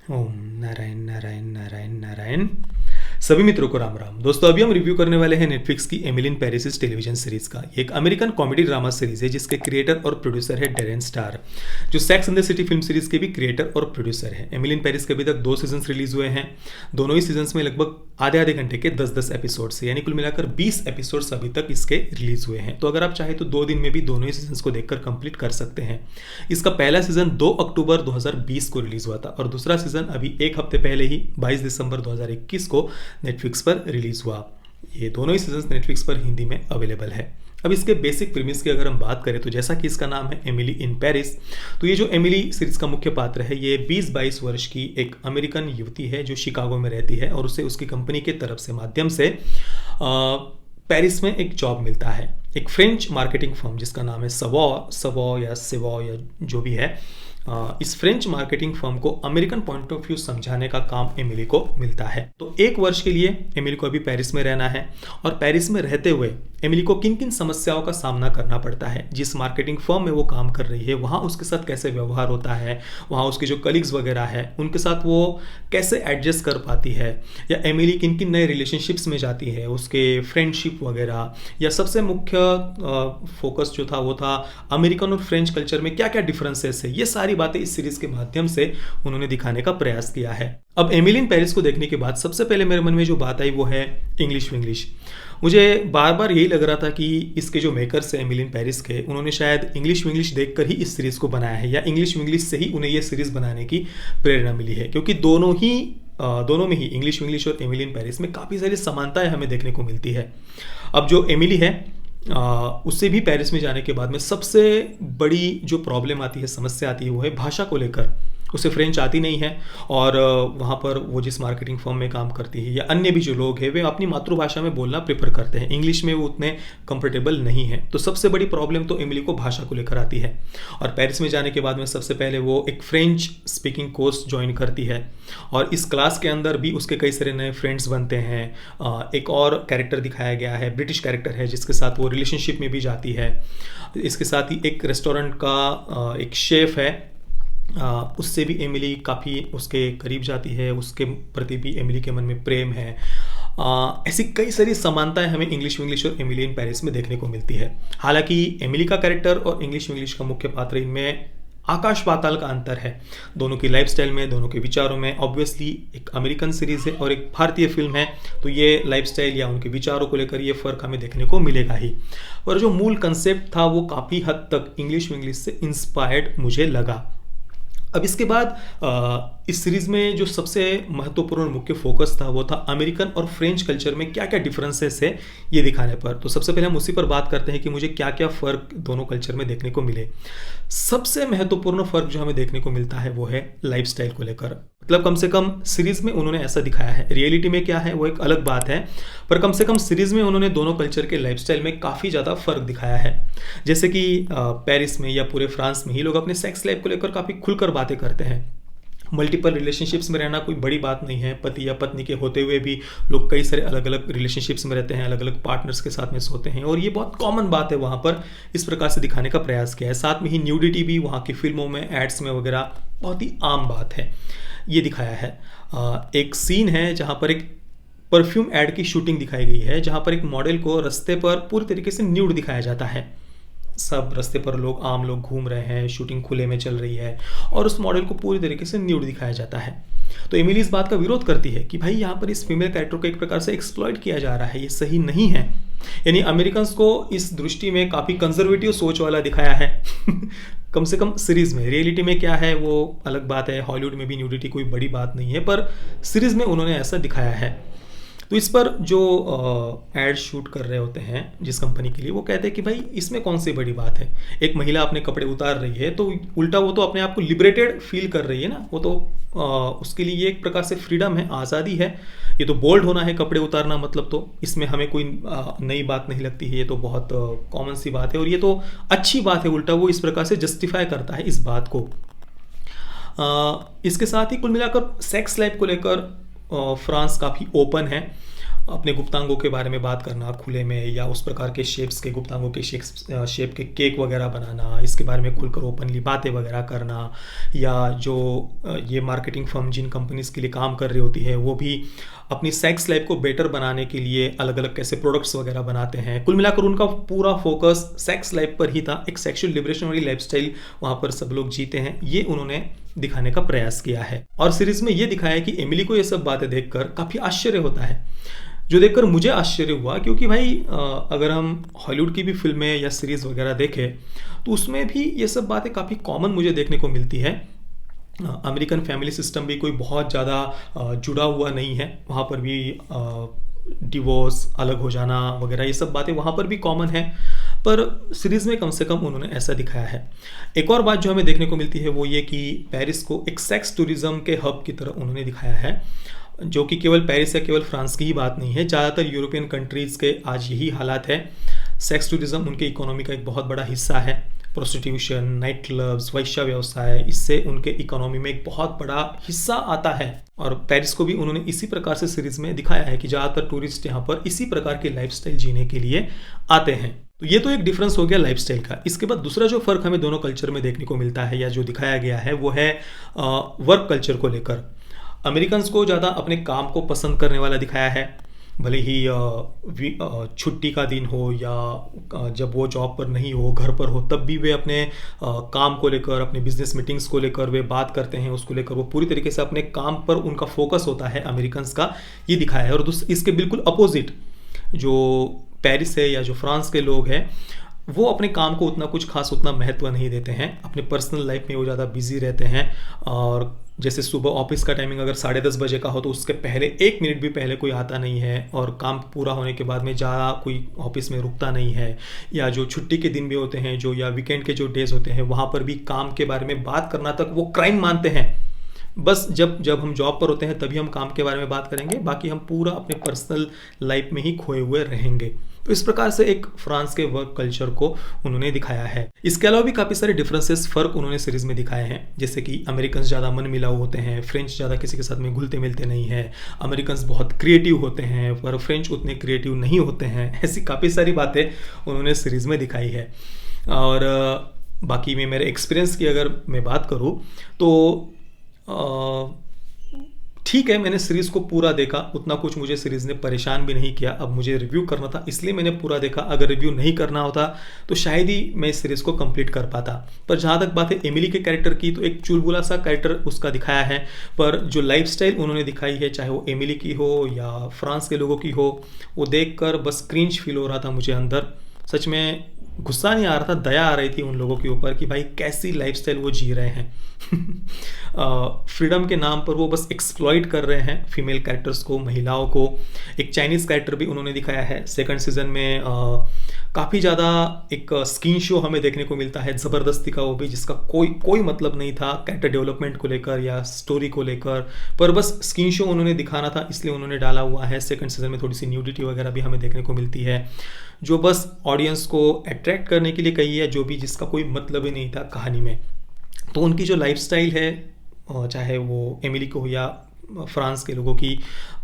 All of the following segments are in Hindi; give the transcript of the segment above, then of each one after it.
ओम नारायण नारायण नारायण नारायण। सभी मित्रों को राम राम। दोस्तों अभी हम रिव्यू करने वाले हैं नेटफ्लिक्स की Emily in Paris television series का। ये एक अमेरिकन कॉमेडी ड्रामा सीरीज है जिसके क्रिएटर और प्रोड्यूसर है डेरेन स्टार, जो sex and the city film series के भी क्रिएटर और प्रोड्यूसर है। एमिली इन पेरिस के अभी तक 2 सीजन रिलीज हुए हैं। दोनों ही सीजन में लगभग आधे आधे घंटे के 10-10 एपिसोड से, यानी कुल मिलाकर 20 एपिसोड्स अभी तक इसके रिलीज हुए हैं। तो अगर आप चाहे तो 2 दिन में भी दोनों ही सीजन को देखकर कंप्लीट कर सकते हैं। इसका पहला सीजन 2 अक्टूबर 2020 को रिलीज हुआ था और दूसरा सीजन अभी एक हफ्ते पहले ही 22 दिसंबर 2021 को नेटफ्लिक्स पर रिलीज हुआ। ये दोनों ही सीजन नेटफ्लिक्स पर हिंदी में अवेलेबल है। अब इसके बेसिक प्रीमिस की अगर हम बात करें तो जैसा कि इसका नाम है एमिली इन पेरिस, तो ये जो एमिली सीरीज का मुख्य पात्र है ये 20-22 वर्ष की एक अमेरिकन युवती है जो शिकागो में रहती है और उसे उसकी कंपनी की तरफ से माध्यम से पेरिस में एक जॉब मिलता है। एक फ्रेंच मार्केटिंग फर्म जिसका नाम है सवो या जो भी है, इस फ्रेंच मार्केटिंग फर्म को अमेरिकन पॉइंट ऑफ व्यू समझाने का काम एमिली को मिलता है। तो 1 वर्ष के लिए एमिली को अभी पेरिस में रहना है और पेरिस में रहते हुए एमिली को किन किन समस्याओं का सामना करना पड़ता है, जिस मार्केटिंग फर्म में वो काम कर रही है वहाँ उसके साथ कैसे व्यवहार होता है, वहाँ उसके जो कलीग्स वगैरह है उनके साथ वो कैसे एडजस्ट कर पाती है, या एमिली किन किन नए रिलेशनशिप्स में जाती है, उसके फ्रेंडशिप वगैरह, या सबसे मुख्य फोकस जो था वो था अमेरिकन और फ्रेंच कल्चर में क्या क्या डिफरेंसेस है। ये सारी बातें इस सीरीज के माध्यम से उन्होंने दिखाने का प्रयास किया है। अब एमिली इन पेरिस को देखने के बाद सबसे पहले मेरे मन में जो बात आई वो है इंग्लिश। मुझे बार बार यही लग रहा था कि इसके जो मेकर्स हैं एमिली इन पेरिस के, उन्होंने शायद इंग्लिश देखकर ही इस सीरीज को बनाया है, या इंग्लिश से ही उन्हें ये सीरीज बनाने की प्रेरणा मिली है, क्योंकि दोनों में ही इंग्लिश और एमिली इन पेरिस में काफ़ी सारी समानताएं हमें देखने को मिलती है। अब जो एमिली है उससे भी पेरिस में जाने के बाद में सबसे बड़ी जो प्रॉब्लम आती है, समस्या आती है, वो है भाषा को लेकर। उसे फ्रेंच आती नहीं है और वहाँ पर वो जिस मार्केटिंग फर्म में काम करती है या अन्य भी जो लोग हैं वे अपनी मातृभाषा में बोलना प्रेफर करते हैं, इंग्लिश में वो उतने कंफर्टेबल नहीं है। तो सबसे बड़ी प्रॉब्लम तो एमिली को भाषा को लेकर आती है। और पेरिस में जाने के बाद में सबसे पहले वो एक फ्रेंच स्पीकिंग कोर्स ज्वाइन करती है और इस क्लास के अंदर भी उसके कई सारे नए फ्रेंड्स बनते हैं। एक और कैरेक्टर दिखाया गया है, ब्रिटिश कैरेक्टर है, जिसके साथ वो रिलेशनशिप में भी जाती है। इसके साथ ही एक रेस्टोरेंट का एक शेफ है, उससे भी एमिली काफ़ी उसके करीब जाती है, उसके प्रति भी एमिली के मन में प्रेम है। ऐसी कई सारी समानताएं हमें इंग्लिश और एमिली इन पेरिस में देखने को मिलती है। हालांकि एमिली का कैरेक्टर और इंग्लिश का मुख्य पात्र इनमें आकाश पाताल का अंतर है, दोनों की लाइफस्टाइल में, दोनों के विचारों में। ऑब्वियसली एक अमेरिकन सीरीज है और एक भारतीय फिल्म है, तो ये लाइफस्टाइल या उनके विचारों को लेकर ये फ़र्क हमें देखने को मिलेगा ही। पर जो मूल कंसेप्ट था वो काफ़ी हद तक इंग्लिश से इंस्पायर्ड मुझे लगा। अब इसके बाद इस सीरीज में जो सबसे महत्वपूर्ण मुख्य फोकस था वो था अमेरिकन और फ्रेंच कल्चर में क्या क्या डिफरेंसेस है ये दिखाने पर। तो सबसे पहले हम उसी पर बात करते हैं कि मुझे क्या क्या फ़र्क दोनों कल्चर में देखने को मिले। सबसे महत्वपूर्ण फ़र्क जो हमें देखने को मिलता है वो है लाइफस्टाइल को लेकर। मतलब कम से कम सीरीज में उन्होंने ऐसा दिखाया है, रियलिटी में क्या है वो एक अलग बात है, पर कम से कम सीरीज में उन्होंने दोनों कल्चर के लाइफस्टाइल में काफ़ी ज़्यादा फर्क दिखाया है। जैसे कि पेरिस में या पूरे फ्रांस में ही लोग अपने सेक्स लाइफ को लेकर काफ़ी खुलकर बातें करते हैं। मल्टीपल रिलेशनशिप्स में रहना कोई बड़ी बात नहीं है। पति या पत्नी के होते हुए भी लोग कई सारे अलग अलग रिलेशनशिप्स में रहते हैं, अलग अलग पार्टनर्स के साथ में सोते हैं, और ये बहुत कॉमन बात है वहाँ पर। इस प्रकार से दिखाने का प्रयास किया है। साथ में ही न्यूडिटी भी वहाँ की फिल्मों में, एड्स में वगैरह बहुत ही आम बात है, ये दिखाया है। एक सीन है जहाँ पर एक परफ्यूम एड की शूटिंग दिखाई गई है, जहाँ पर एक मॉडल को रास्ते पर पूरी तरीके से न्यूड दिखाया जाता है। सब रास्ते पर आम लोग घूम रहे हैं, शूटिंग खुले में चल रही है और उस मॉडल को पूरी तरीके से न्यूड दिखाया जाता है। तो एमिली इस बात का विरोध करती है कि भाई यहाँ पर इस फीमेल कैरेक्टर को एक प्रकार से एक्सप्लॉइट किया जा रहा है, ये सही नहीं है। यानी अमेरिकन्स को इस दृष्टि में काफ़ी कंजर्वेटिव सोच वाला दिखाया है कम से कम सीरीज में। रियलिटी में क्या है वो अलग बात है, हॉलीवुड में भी न्यूडिटी कोई बड़ी बात नहीं है, पर सीरीज में उन्होंने ऐसा दिखाया है। तो इस पर जो एड शूट कर रहे होते हैं जिस कंपनी के लिए, वो कहते हैं कि भाई इसमें कौन सी बड़ी बात है, एक महिला अपने कपड़े उतार रही है तो उल्टा वो तो अपने आप को लिबरेटेड फील कर रही है ना, वो तो उसके लिए ये एक प्रकार से फ्रीडम है, आज़ादी है। ये तो बोल्ड होना है, कपड़े उतारना, मतलब तो इसमें हमें कोई नई बात नहीं लगती है, ये तो बहुत कॉमन सी बात है और ये तो अच्छी बात है। उल्टा वो इस प्रकार से जस्टिफाई करता है इस बात को। इसके साथ ही कुल मिलाकर सेक्स लाइफ को लेकर फ्रांस काफ़ी ओपन है। अपने गुप्तांगों के बारे में बात करना खुले में, या उस प्रकार के शेप्स के गुप्तांगों के शेप के केक वगैरह बनाना, इसके बारे में खुलकर ओपनली बातें वगैरह करना, या जो ये मार्केटिंग फर्म जिन कंपनीज के लिए काम कर रही होती है वो भी अपनी सेक्स लाइफ को बेटर बनाने के लिए अलग अलग कैसे प्रोडक्ट्स वगैरह बनाते हैं। कुल मिलाकर उनका पूरा फोकस सेक्स लाइफ पर ही था, एक सेक्सुअल लिबरेशन वाली लाइफस्टाइल वहाँ पर सब लोग जीते हैं, ये उन्होंने दिखाने का प्रयास किया है। और सीरीज में ये दिखाया है कि एमिली को ये सब बातें देखकर काफ़ी आश्चर्य होता है, जो देखकर मुझे आश्चर्य हुआ, क्योंकि भाई अगर हम हॉलीवुड की भी फिल्में या सीरीज़ वगैरह देखें तो उसमें भी ये सब बातें काफ़ी कॉमन मुझे देखने को मिलती है। अमेरिकन फैमिली सिस्टम भी कोई बहुत ज़्यादा जुड़ा हुआ नहीं है, वहाँ पर भी डिवोर्स, अलग हो जाना वगैरह ये सब बातें वहाँ पर भी कॉमन है, पर सीरीज़ में कम से कम उन्होंने ऐसा दिखाया है। एक और बात जो हमें देखने को मिलती है वो ये कि पेरिस को एक सेक्स टूरिज्म के हब की तरह उन्होंने दिखाया है, जो कि केवल पेरिस या केवल फ्रांस की ही बात नहीं है, ज़्यादातर यूरोपियन कंट्रीज़ के आज यही हालात है। सेक्स टूरिज्म उनके इकोनॉमी का एक बहुत बड़ा हिस्सा है। प्रोस्टिट्यूशन, नाइट क्लब्स, वैश्य व्यवसाय, इससे उनके इकोनॉमी में एक बहुत बड़ा हिस्सा आता है। और पेरिस को भी उन्होंने इसी प्रकार से सीरीज में दिखाया है कि ज़्यादातर टूरिस्ट यहाँ पर इसी प्रकार की लाइफस्टाइल जीने के लिए आते हैं। तो ये तो एक डिफरेंस हो गया लाइफस्टाइल का। इसके बाद दूसरा जो फर्क हमें दोनों कल्चर में देखने को मिलता है या जो दिखाया गया है वो है वर्क कल्चर को लेकर। अमेरिकन्स को ज़्यादा अपने काम को पसंद करने वाला दिखाया है, भले ही छुट्टी का दिन हो या जब वो जॉब पर नहीं हो, घर पर हो, तब भी वे अपने काम को लेकर, अपने बिजनेस मीटिंग्स को लेकर वे बात करते हैं, उसको लेकर वो पूरी तरीके से अपने काम पर उनका फोकस होता है अमेरिकन्स का, ये दिखाया है। और इसके बिल्कुल अपोजिट जो पेरिस है या जो फ्रांस के लोग हैं वो अपने काम को उतना कुछ खास उतना महत्व नहीं देते हैं, अपने पर्सनल लाइफ में वो ज़्यादा बिजी रहते हैं। और जैसे सुबह ऑफिस का टाइमिंग अगर 10:30 बजे का हो तो उसके पहले 1 मिनट भी पहले कोई आता नहीं है, और काम पूरा होने के बाद में ज़्यादा कोई ऑफिस में रुकता नहीं है। या जो छुट्टी के दिन भी होते हैं जो, या वीकेंड के जो डेज होते हैं, वहाँ पर भी काम के बारे में बात करना तक वो क्राइम मानते हैं। बस जब हम जॉब पर होते हैं तभी हम काम के बारे में बात करेंगे, बाकी हम पूरा अपने पर्सनल लाइफ में ही खोए हुए रहेंगे। तो इस प्रकार से एक फ्रांस के वर्क कल्चर को उन्होंने दिखाया है। इसके अलावा भी काफ़ी सारे डिफरेंसेस, फ़र्क उन्होंने सीरीज़ में दिखाए हैं, जैसे कि अमेरिकन्स ज़्यादा मन मिलाऊ होते हैं, फ्रेंच ज़्यादा किसी के साथ में घुलते मिलते नहीं है, अमेरिकन्स बहुत क्रिएटिव होते हैं पर फ्रेंच उतने क्रिएटिव नहीं होते हैं। ऐसी काफ़ी सारी बातें उन्होंने सीरीज़ में दिखाई है। और बाकी में मेरे एक्सपीरियंस की अगर मैं बात करूँ तो ठीक है, मैंने सीरीज़ को पूरा देखा, उतना कुछ मुझे सीरीज़ ने परेशान भी नहीं किया। अब मुझे रिव्यू करना था इसलिए मैंने पूरा देखा, अगर रिव्यू नहीं करना होता तो शायद ही मैं इस सीरीज़ को कंप्लीट कर पाता। पर जहाँ तक बात है एमिली के कैरेक्टर की, तो एक चुलबुला सा कैरेक्टर उसका दिखाया है, पर जो लाइफस्टाइल उन्होंने दिखाई है, चाहे वो एमिली की हो या फ्रांस के लोगों की हो, वो देखकर बस क्रिंज फील हो रहा था मुझे अंदर। सच में गुस्सा नहीं आ रहा था, दया आ रही थी उन लोगों के ऊपर कि भाई कैसी लाइफस्टाइल वो जी रहे हैं। फ्रीडम के नाम पर वो बस एक्सप्लॉइट कर रहे हैं फीमेल कैरेक्टर्स को, महिलाओं को। एक चाइनीज़ कैरेक्टर भी उन्होंने दिखाया है सेकंड सीजन में। काफ़ी ज़्यादा एक स्किन शो हमें देखने को मिलता है, ज़बरदस्ती का, वो भी जिसका कोई मतलब नहीं था कैरेक्टर डेवलपमेंट को लेकर या स्टोरी को लेकर, पर बस स्किन शो उन्होंने दिखाना था इसलिए उन्होंने डाला हुआ है। सेकंड सीजन में थोड़ी सी न्यूडिटी वगैरह भी हमें देखने को मिलती है, जो बस ऑडियंस को अट्रैक्ट करने के लिए कही है, जो भी जिसका कोई मतलब ही नहीं था कहानी में। तो उनकी जो लाइफस्टाइल है, चाहे वो एमिली को या फ्रांस के लोगों की,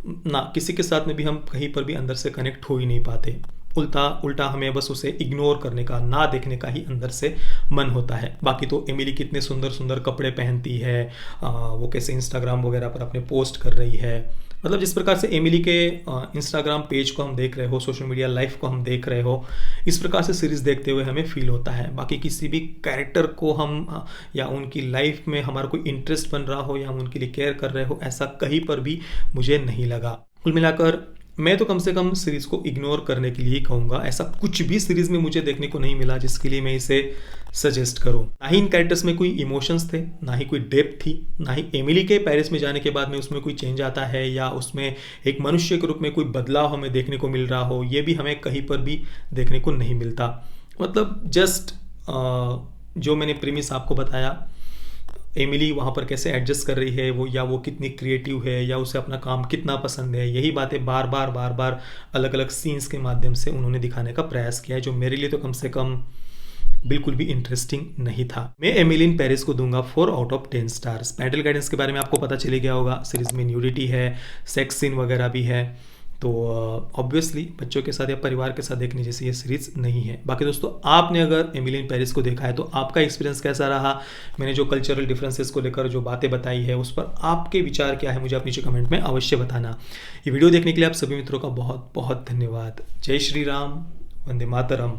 ना किसी के साथ में भी हम कहीं पर भी अंदर से कनेक्ट हो ही नहीं पाते। उल्टा हमें बस उसे इग्नोर करने का, ना देखने का ही अंदर से मन होता है। बाकी तो एमिली कितने सुंदर सुंदर कपड़े पहनती है, वो कैसे इंस्टाग्राम वगैरह पर अपने पोस्ट कर रही है, मतलब जिस प्रकार से एमिली के इंस्टाग्राम पेज को हम देख रहे हो, सोशल मीडिया लाइफ को हम देख रहे हो, इस प्रकार से सीरीज़ देखते हुए हमें फील होता है। बाकी किसी भी कैरेक्टर को हम या उनकी लाइफ में हमारा कोई इंटरेस्ट बन रहा हो या हम उनके लिए केयर कर रहे हो, ऐसा कहीं पर भी मुझे नहीं लगा। कुल मिलाकर मैं तो कम से कम सीरीज़ को इग्नोर करने के लिए कहूँगा। ऐसा कुछ भी सीरीज़ में मुझे देखने को नहीं मिला जिसके लिए मैं इसे सजेस्ट करूँ। ना ही इन कैरेक्टर्स में कोई इमोशंस थे, ना ही कोई डेप्थ थी, ना ही एमिली के पेरिस में जाने के बाद में उसमें कोई चेंज आता है या उसमें एक मनुष्य के रूप में कोई बदलाव हमें देखने को मिल रहा हो, ये भी हमें कहीं पर भी देखने को नहीं मिलता। मतलब जस्ट जो मैंने प्रीमिस आपको बताया, एमिली वहाँ पर कैसे एडजस्ट कर रही है वो, या वो कितनी क्रिएटिव है, या उसे अपना काम कितना पसंद है, यही बातें बार बार अलग अलग सीन्स के माध्यम से उन्होंने दिखाने का प्रयास किया है, जो मेरे लिए तो कम से कम बिल्कुल भी इंटरेस्टिंग नहीं था। मैं एमिली इन पेरिस को दूंगा 4/10 स्टार्स। पेरेंटल गाइडेंस के बारे में आपको पता चले गया होगा, सीरीज में न्यूडिटी है, सेक्स सीन वगैरह भी है, तो ऑब्वियसली बच्चों के साथ या परिवार के साथ देखने जैसी ये सीरीज़ नहीं है। बाकी दोस्तों, आपने अगर एमिली इन पेरिस को देखा है तो आपका एक्सपीरियंस कैसा रहा? मैंने जो कल्चरल डिफरेंसेस को लेकर जो बातें बताई है उस पर आपके विचार क्या है, मुझे आप नीचे कमेंट में अवश्य बताना। ये वीडियो देखने के लिए आप सभी मित्रों का बहुत बहुत धन्यवाद। जय श्री राम, वंदे मातरम।